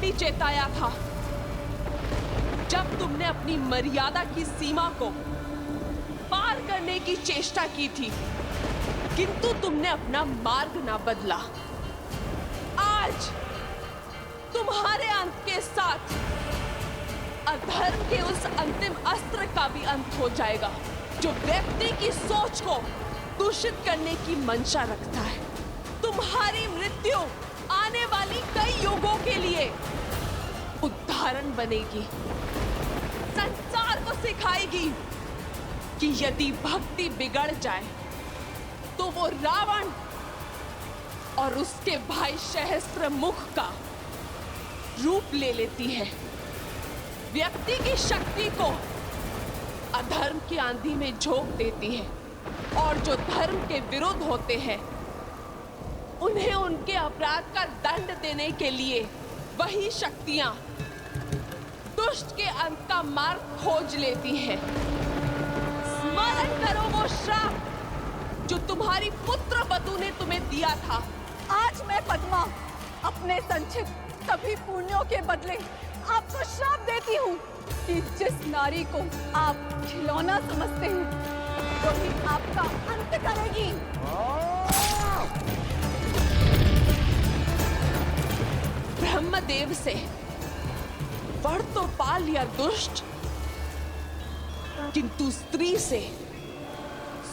भी चेताया था जब तुमने अपनी मर्यादा की सीमा को पार करने की चेष्टा की थी, किंतु तुमने अपना मार्ग ना बदला। आज तुम्हारे अंत के साथ अधर्म के उस अंतिम अस्त्र का भी अंत हो जाएगा जो व्यक्ति की सोच को दूषित करने की मंशा रखता है। तुम्हारी मृत्यु आने वाली कई युगों के लिए उदाहरण बनेगी, संसार को सिखाएगी कि यदि भक्ति बिगड़ जाए तो वो रावण और उसके भाई सहस्त्रमुख का रूप ले लेती है। व्यक्ति की शक्ति को अधर्म की आंधी में झोंक देती है और जो धर्म के विरुद्ध होते हैं उन्हें उनके अपराध का दंड देने के लिए वही शक्तियां दुष्ट के अंत का मार्ग खोज लेती हैं। स्मरण करो वो श्राप जो तुम्हारी पुत्र वधु ने तुम्हें दिया था। आज मैं पद्मा अपने संचित सभी पुण्यों के बदले आपको श्राप देती हूँ कि जिस नारी को आप खिलौना समझते हैं वही आपका अंत करेगी। ब्रह्मदेव से वर तो पा लिया दुष्ट, किंतु स्त्री से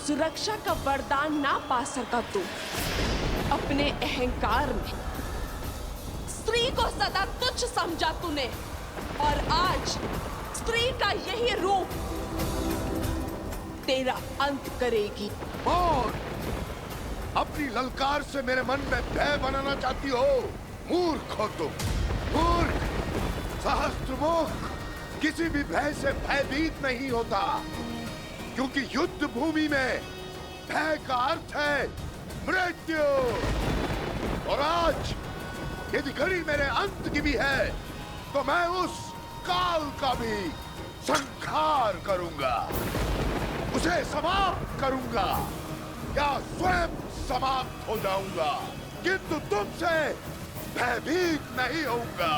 सुरक्षा का वरदान ना पा सका तू। अपने अहंकार में स्त्री को सदा तुच्छ समझा तूने और आज स्त्री का यही रूप तेरा अंत करेगी। और अपनी ललकार से मेरे मन में भय बनाना चाहती हो? मूर्ख हो तुम, मूर्ख। सहस्त्रमुख किसी भी भय से भयभीत नहीं होता, क्योंकि युद्ध भूमि में भय का अर्थ है मृत्यु। और आज यदि घड़ी मेरे अंत की भी है तो मैं उस काल का भी संहार करूंगा, उसे समाप्त करूंगा या स्वयं समाप्त हो जाऊंगा, किंतु तुमसे भयभीत नहीं होऊंगा।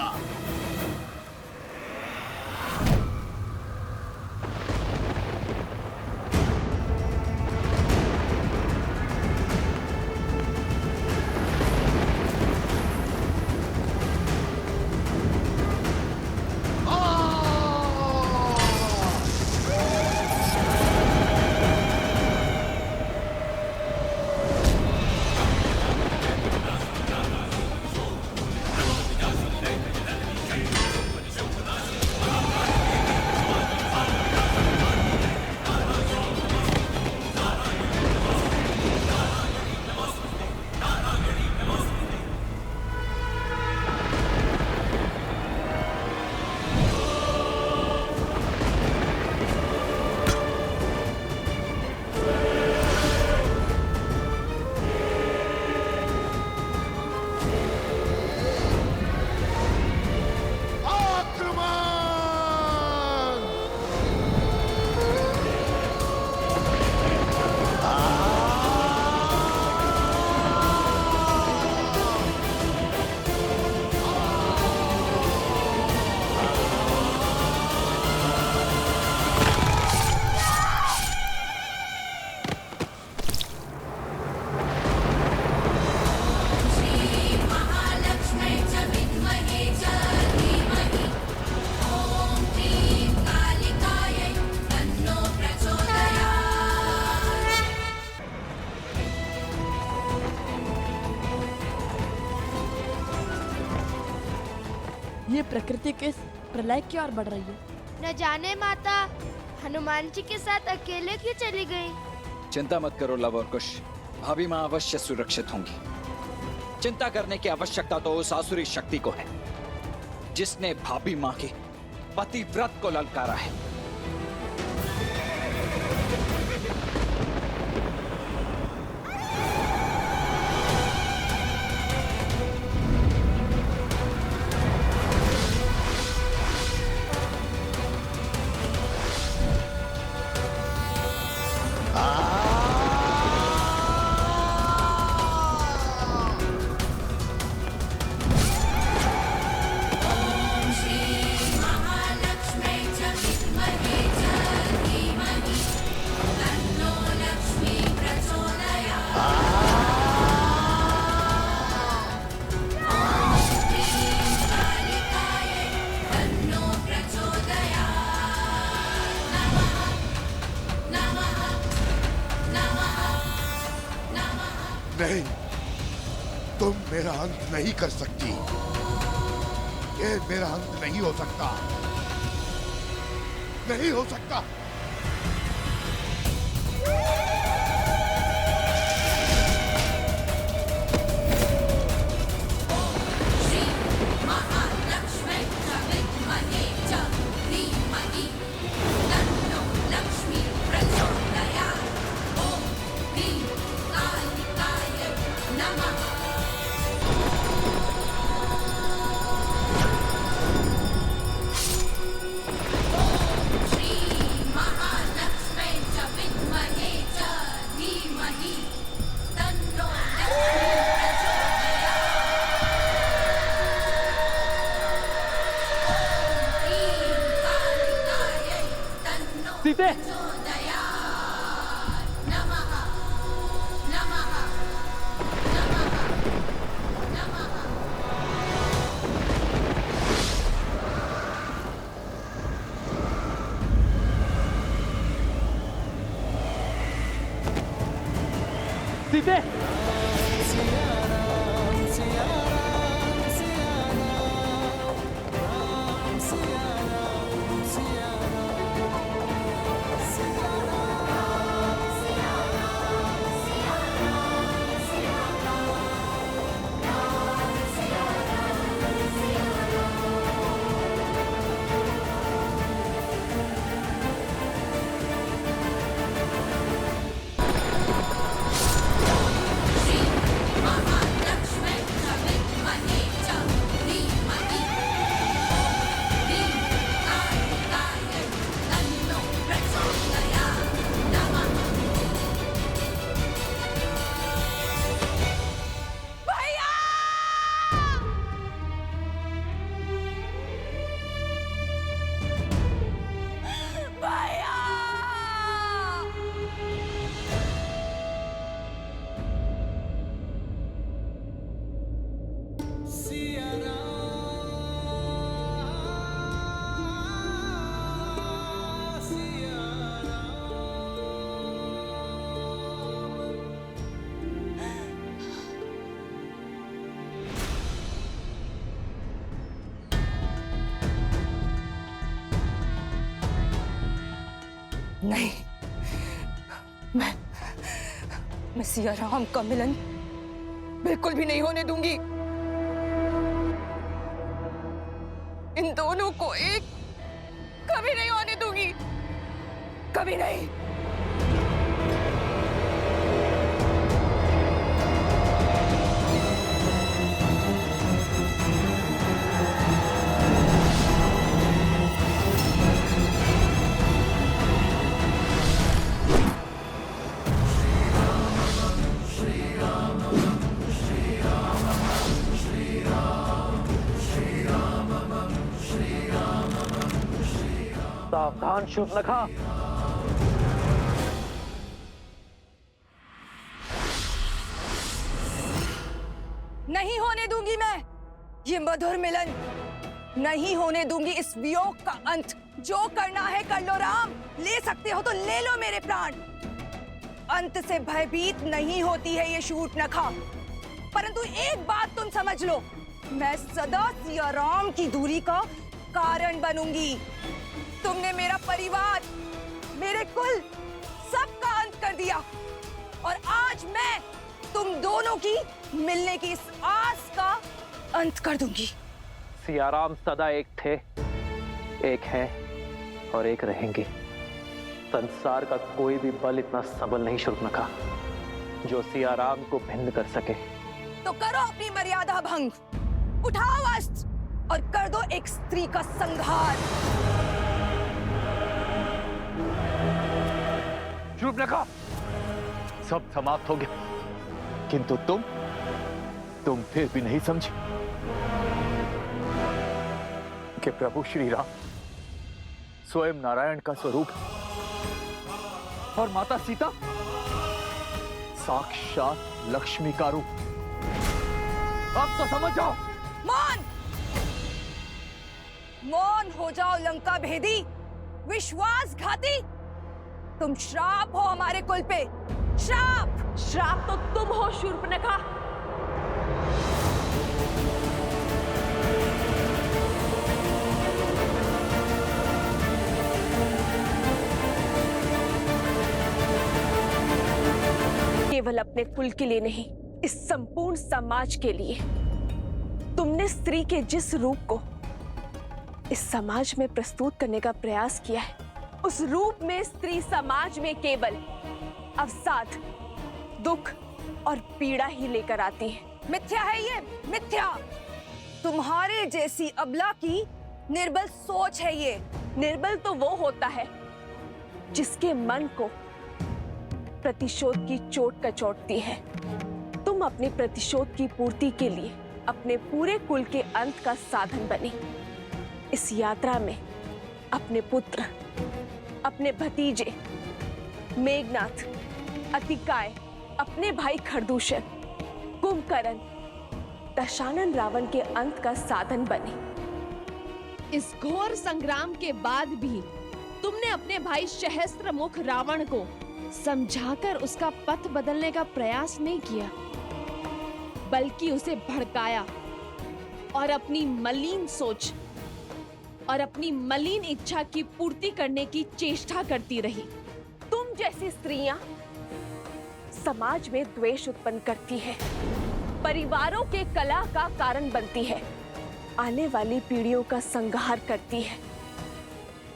ये प्रकृति के प्रलय की ओर बढ़ रही है। न जाने माता हनुमान जी के साथ अकेले क्यों चली गई? चिंता मत करो लव और कुश, भाभी माँ अवश्य सुरक्षित होंगी। चिंता करने की आवश्यकता तो उस आसुरी शक्ति को है जिसने भाभी माँ के पतिव्रत को ललकारा है। नहीं, तुम मेरा अंत नहीं कर सकती। ये मेरा अंत नहीं हो सकता, नहीं हो सकता। सीते, सीते, नहीं, मैं सिया राम का मिलन बिल्कुल भी नहीं होने दूंगी। इन दोनों को एक कभी नहीं होने दूंगी, कभी नहीं। सावधान शूर्पणखा। नहीं होने दूंगी मैं ये मधुर मिलन, नहीं होने दूंगी इस वियोग का अंत। जो करना है कर लो राम, ले सकते हो तो ले लो मेरे प्राण। अंत से भयभीत नहीं होती है ये शूर्पणखा, परंतु एक बात तुम समझ लो, मैं सदा सिया राम की दूरी का कारण बनूंगी। तुमने मेरा परिवार, मेरे कुल, सबका अंत कर दिया और आज मैं तुम दोनों की मिलने की इस आस का अंत कर दूंगी। सियाराम सदा एक थे, एक हैं और एक रहेंगे। संसार का कोई भी बल इतना सबल नहीं शूर्पणखा जो सियाराम को भिन्न कर सके। तो करो अपनी मर्यादा भंग, उठाओ अस्त्र और कर दो एक स्त्री का संहार। शूर्पणखा, सब समाप्त हो गया, किंतु तुम फिर भी नहीं समझे कि प्रभु श्री राम स्वयं नारायण का स्वरूप है और माता सीता साक्षात लक्ष्मी का रूप। अब तो समझ जाओ। मौन, मौन हो जाओ लंका भेदी, विश्वासघाती। तुम श्राप हो हमारे कुल पे। श्राप। श्राप तो तुम हो शूर्पणखा। केवल अपने कुल के लिए नहीं, इस संपूर्ण समाज के लिए तुमने स्त्री के जिस रूप को इस समाज में प्रस्तुत करने का प्रयास किया है, उस रूप में स्त्री समाज में केवल अवसाद, दुख और पीड़ा ही लेकर आती है। मिथ्या है ये, मिथ्या। तुम्हारे जैसी अबला की निर्बल सोच है ये। निर्बल तो वो होता है जिसके मन को प्रतिशोध की चोट कचोटती है। तुम अपने प्रतिशोध की पूर्ति के लिए अपने पूरे कुल के अंत का साधन बनी। इस यात्रा में अपने पुत्र, अपने भतीजे मेघनाथ, अतिकाय, अपने भाई खरदूषण, कुंभकर्ण, दशानन रावण के अंत का साधन बने। इस घोर संग्राम के बाद भी तुमने अपने भाई सहस्त्रमुख रावण को समझाकर उसका पथ बदलने का प्रयास नहीं किया, बल्कि उसे भड़काया और अपनी मलिन सोच और अपनी मलिन इच्छा की पूर्ति करने की चेष्टा करती रही। तुम जैसी स्त्रियां समाज में द्वेष उत्पन्न करती है, परिवारों के कलह का कारण बनती है, आने वाली पीढ़ियों का संहार करती है,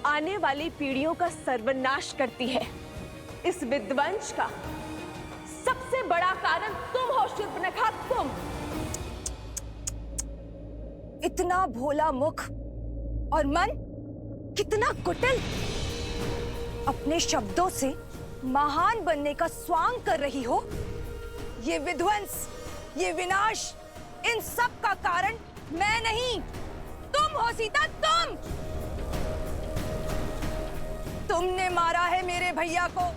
आने वाली पीढ़ियों का सर्वनाश करती है। इस विध्वंस का सबसे बड़ा कारण तुम हो शूर्पणखा, तुम। इतना भोला मुख और मन कितना कुटिल। अपने शब्दों से महान बनने का स्वांग कर रही हो। ये विध्वंस, ये विनाश, इन सब का कारण मैं नहीं, तुम हो सीता, तुम। तुमने मारा है मेरे भैया को।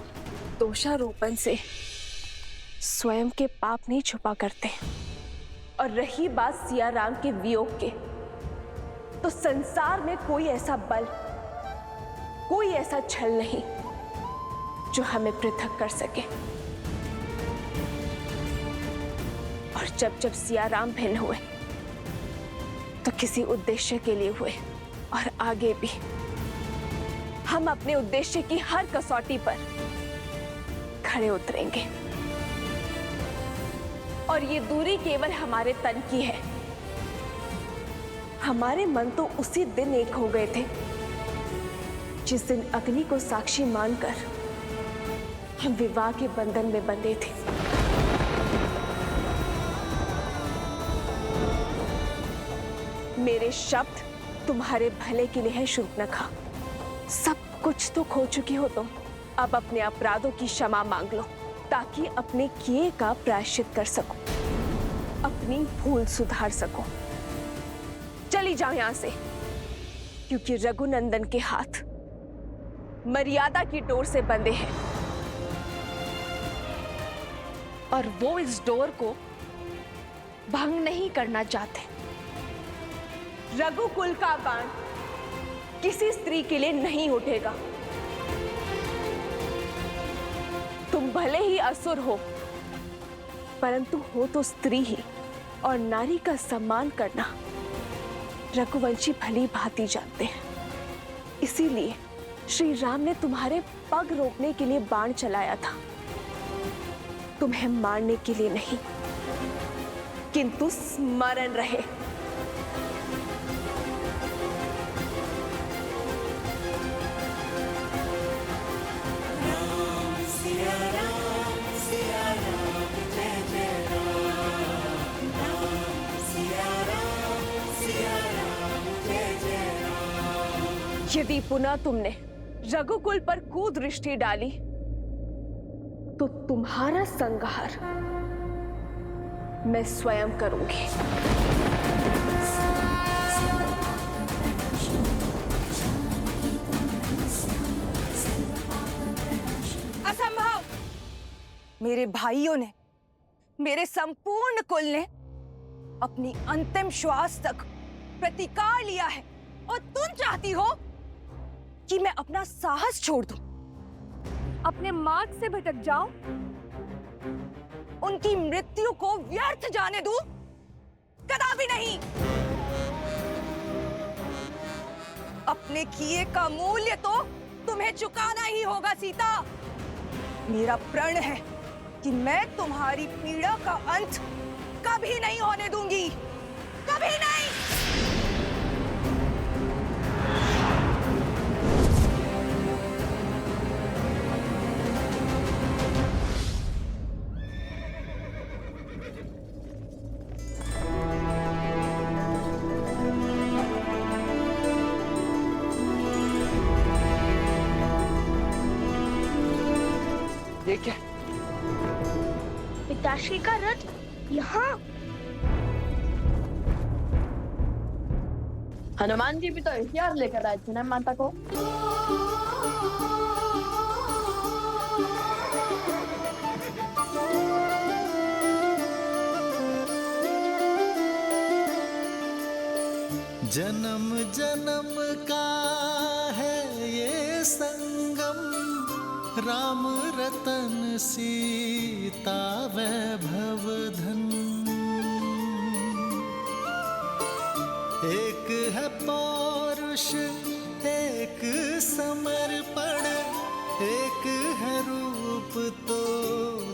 दोषारोपण से स्वयं के पाप नहीं छुपा करते। और रही बात सिया राम के वियोग के, तो संसार में कोई ऐसा बल, कोई ऐसा छल नहीं जो हमें पृथक कर सके। और जब सिया राम भिन्न हुए तो किसी उद्देश्य के लिए हुए, और आगे भी हम अपने उद्देश्य की हर कसौटी पर खड़े उतरेंगे। और ये दूरी केवल हमारे तन की है। हमारे मन तो उसी दिन एक हो गए थे जिस दिन अग्नि को साक्षी मानकर हम विवाह के बंधन में बंधे थे। मेरे शब्द तुम्हारे भले के लिए है शूर्पणखा। सब कुछ तो खो चुकी हो तुम। अब अपने अपराधों की क्षमा मांग लो, ताकि अपने किए का प्रायश्चित कर सको, अपनी भूल सुधार सको। चली जाओ यहां से, क्योंकि रघुनंदन के हाथ मर्यादा की डोर से बंधे हैं, और वो इस डोर को भंग नहीं करना चाहते। रघुकुल का बाण किसी स्त्री के लिए नहीं उठेगा। तुम भले ही असुर हो, परंतु हो तो स्त्री ही, और नारी का सम्मान करना रघुवंशी भली भांति जानते हैं। इसीलिए श्री राम ने तुम्हारे पग रोकने के लिए बाण चलाया था, तुम्हें मारने के लिए नहीं, किंतु स्मरण रहे। यदि पुनः तुमने रघुकुल पर कुदृष्टि डाली तो तुम्हारा संहार मैं स्वयं करूंगी। असंभव। मेरे भाइयों ने, मेरे संपूर्ण कुल ने अपनी अंतिम श्वास तक प्रतिकार लिया है, और तुम चाहती हो कि मैं अपना साहस छोड़ दूं, अपने मार्ग से भटक जाऊं उनकी मृत्यु को व्यर्थ जाने दूं? कदापि नहीं। अपने किए का मूल्य तो तुम्हें चुकाना ही होगा सीता। मेरा प्रण है कि मैं तुम्हारी पीड़ा का अंत कभी नहीं होने दूंगी, कभी नहीं। ये क्या? पिताश्री का रथ यहाँ। हनुमान जी भी तो हथियार लेकर आए थे ना माता को। जन्म जन्म का है ये संगम, राम रतन सीता वैभव धन। एक है पौरुष एक समर्पण, एक है रूप तो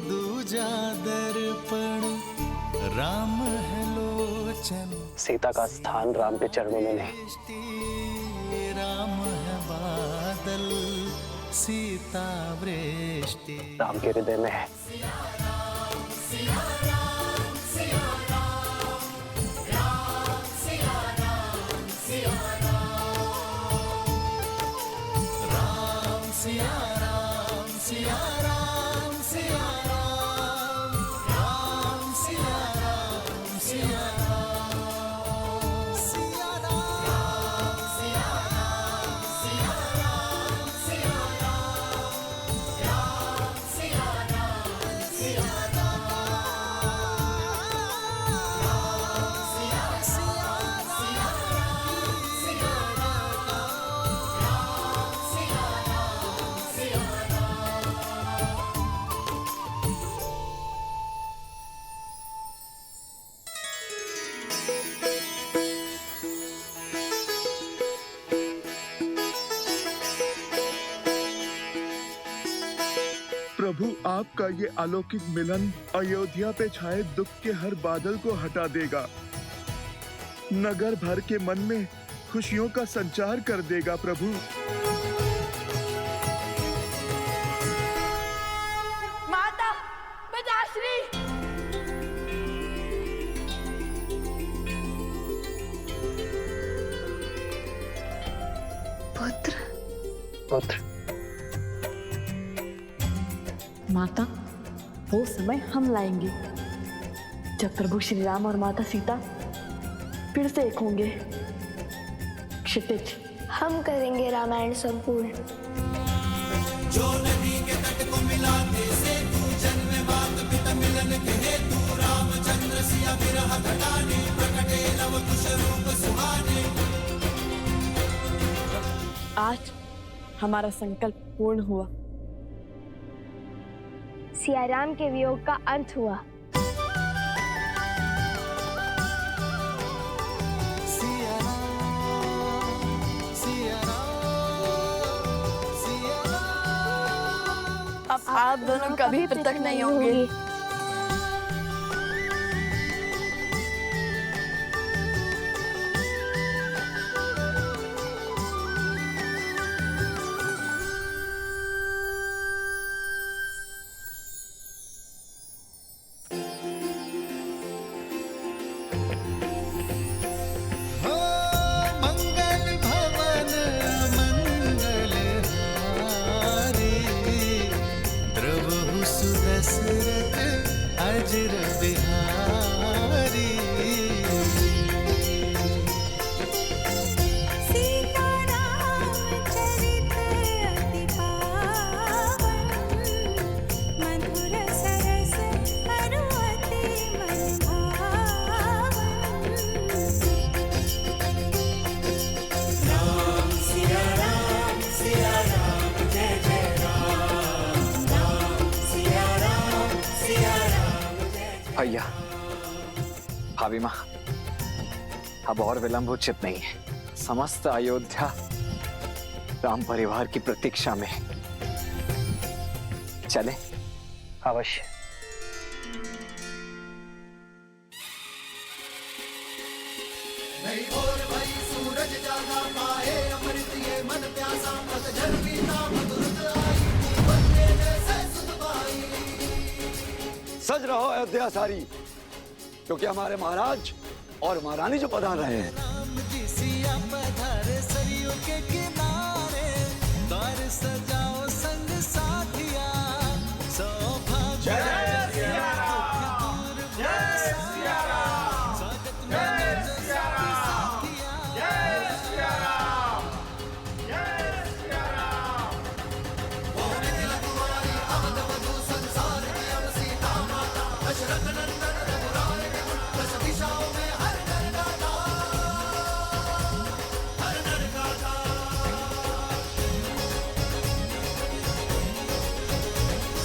दूजा दर्पण। राम है लोचन, सीता का स्थान राम के चरणों में नहीं। राम है बादल, सीता वृष्टि राम के हृदय में है। प्रभु, आपका ये अलौकिक मिलन अयोध्या पे छाए दुख के हर बादल को हटा देगा, नगर भर के मन में खुशियों का संचार कर देगा। प्रभु, माता पिताश्री। पुत्र माता, वो समय हम लाएंगे जब प्रभु श्री राम और माता सीता फिर से एक होंगे। क्षितिज, हम करेंगे रामायण संपूर्ण। जो नदी के तट को मिलाते सेतु, जन्म मात पिता मिलन के हेतु। रामचंद्र सिया विरह घटाने, प्रकटे लव कुश रूप सुहाने। आज हमारा संकल्प पूर्ण हुआ। सिया राम के वियोग का अंत हुआ। सिया राम, सिया राम, सिया राम। अब आप दोनों कभी पृथक नहीं होंगे। अजर बिहारी। सीता राम चरित अति पावन, मधुर सरस अरु अति मन भावन। राम सिया राम जय जय राम। राम सिया राम भैया, भाभी माँ, अब और विलंब उचित नहीं है। समस्त अयोध्या राम परिवार की प्रतीक्षा में। चले? अवश्य। सूरज जागा पाए अमृत ये मन प्यासा पतझड़ बीता मधुरत आई तू बंदे जैसे सुध पाई। सज रहो अयोध्या सारी, क्योंकि हमारे महाराज और महारानी जो पधार रहे हैं। राम जी सिया पधारे सरयू के किनारे, द्वार सजाओ संग साथिया, सौभाग्य जय सिया राम, जय सिया राम, स्वागत में जय सिया राम, जय सिया राम, जय सिया राम। पौने तिलक कुमारी अवध वधू संसार की अब सीता माता, दशरथ नंदन रघुराय के गुण दस दिशाओं में हर घर गाता, हर घर गाता।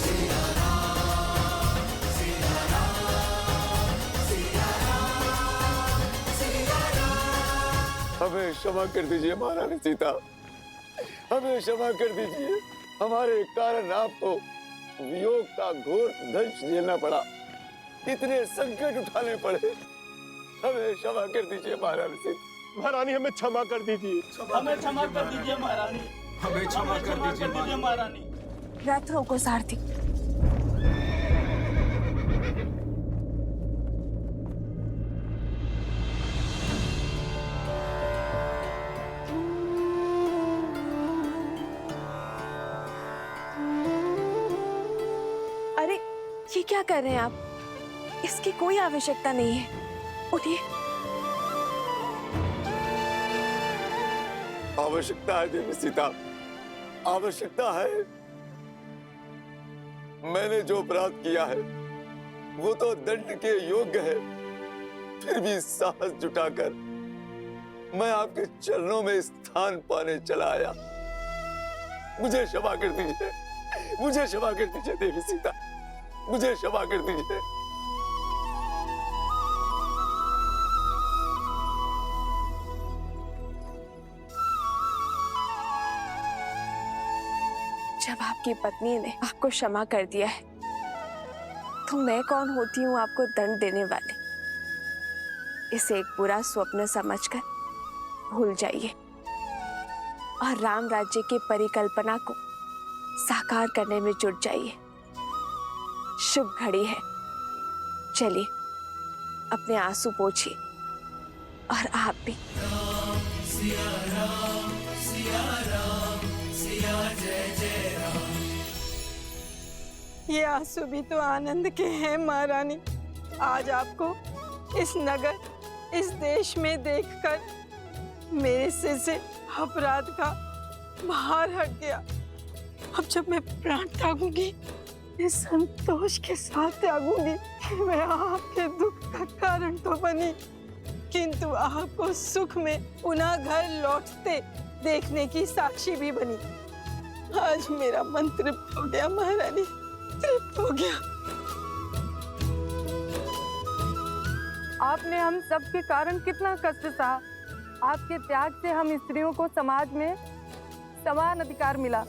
सिया राम, सिया राम, सिया राम, सिया राम। हमें क्षमा कर दीजिए महारानी सीता, हमें क्षमा कर दीजिए। हमारे कारण आपको वियोग का घोर दंश झेलना पड़ा, इतने संकट उठाने पड़े। हमें क्षमा कर दीजिए महारानी सीता। महारानी हमें क्षमा कर दीजिए, हमें क्षमा कर दीजिए महारानी, हमें क्षमा कर दीजिए महारानी। रथ रोको सारथी। अरे ये क्या कर रहे हैं आप? इसकी कोई आवश्यकता नहीं है। उठिए। आवश्यकता है देवी सीता, आवश्यकता है। मैंने जो अपराध किया है वो तो दंड के योग्य है, फिर भी साहस जुटाकर मैं आपके चरणों में स्थान पाने चला आया। मुझे क्षमा कर दीजिए, मुझे क्षमा कर दीजिए देवी सीता, मुझे क्षमा कर दीजिए। जब आपकी पत्नी ने आपको क्षमा कर दिया है, तो मैं कौन होती हूँ आपको दंड देने वाली? इसे एक बुरा स्वप्न समझकर भूल जाइए और राम राज्य की परिकल्पना को साकार करने में जुट जाइए। शुभ घड़ी है। चलिए अपने आंसू पोंछिए, और आप भी। सिया राम, सिया राम, सिया जय जय राम। ये आंसू भी तो आनंद के हैं महारानी। आज आपको इस नगर, इस देश में देखकर मेरे सिर से अपराध का भार हट गया। अब जब मैं प्राण त्यागूंगी, इस संतोष के साथ त्यागूंगी कि मैं आपके दुख का कारण तो बनी, किंतु आपको सुख में पुनः घर लौटते देखने की साक्षी भी बनी। आज मेरा मन तृप्त हो गया महारानी, तृप्त हो गया। आपने हम सब के कारण कितना कष्ट सहा। आपके त्याग से हम स्त्रियों को समाज में समान अधिकार मिला।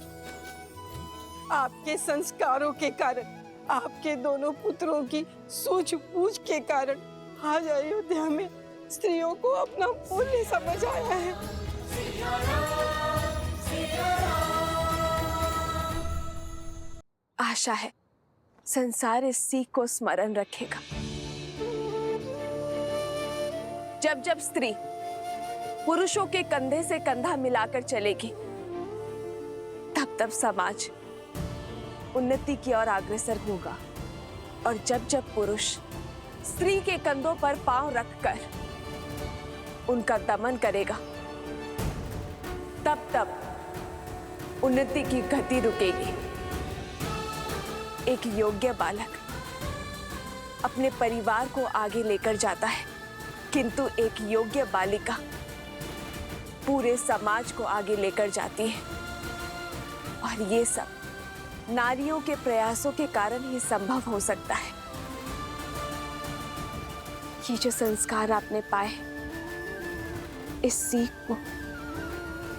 आपके संस्कारों के कारण, आपके दोनों पुत्रों की सूझबूझ के कारण आज अयोध्या में स्त्रियों को अपना मूल्य समझ आया है। आशा है संसार इस सीख को स्मरण रखेगा। जब जब स्त्री पुरुषों के कंधे से कंधा मिलाकर चलेगी, तब तब समाज उन्नति की ओर अग्रसर होगा। और जब जब पुरुष स्त्री के कंधों पर पांव रखकर उनका दमन करेगा, तब तब उन्नति की गति रुकेगी। एक योग्य बालक अपने परिवार को आगे लेकर जाता है, किंतु एक योग्य बालिका पूरे समाज को आगे लेकर जाती है। और ये सब नारियों के प्रयासों के कारण ही संभव हो सकता है। ये जो संस्कार आपने पाए, इस सीख को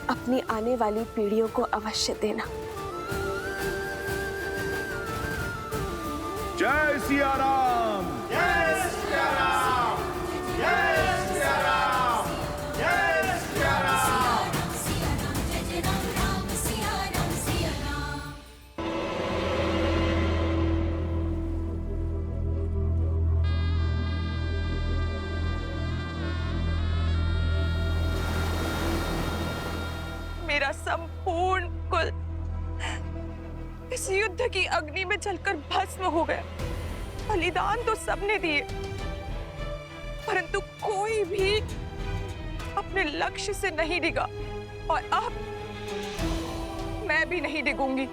अपनी आने वाली पीढ़ियों को अवश्य देना। जय सिया राम। जय सिया राम। जय सिया राम। जय सिया राम। जय राम राम सिया राम सिया राम। मेरा संपूर्ण कुल इस युद्ध की अग्नि में जलकर भस्म हो गया। बलिदान तो सबने दिए, परंतु कोई भी अपने लक्ष्य से नहीं डिगा, और अब मैं भी नहीं डिगूंगी।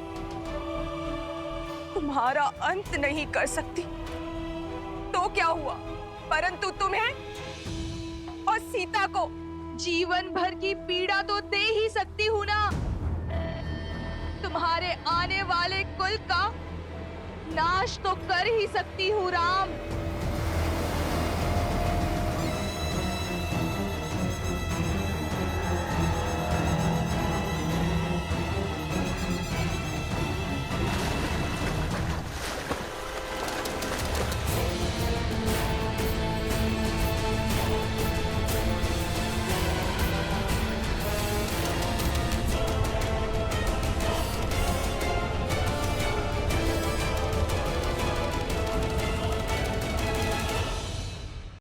तुम्हारा अंत नहीं कर सकती तो क्या हुआ, परंतु तुम्हें और सीता को जीवन भर की पीड़ा तो दे ही सकती हूँ ना। तुम्हारे आने वाले कुल का नाश तो कर ही सकती हूँ राम।